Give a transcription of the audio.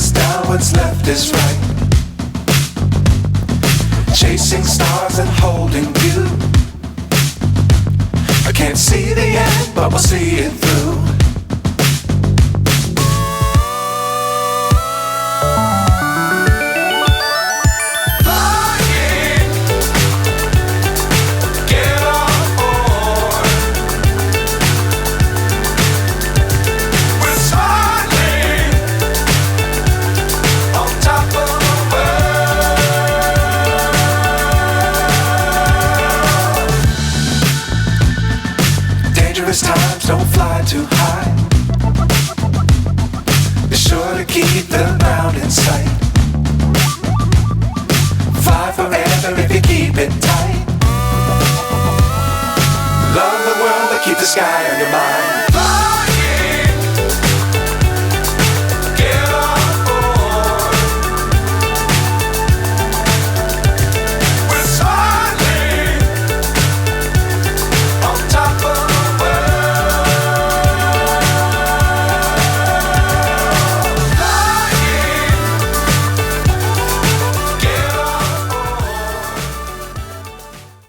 is down, what's left is right. Chasing stars and holding you. I can't see the end, but we'll see it through. Times don't fly too high. Be sure to keep the ground in sight. Fly forever if you keep it tight. Love the world but keep the sky on your mind.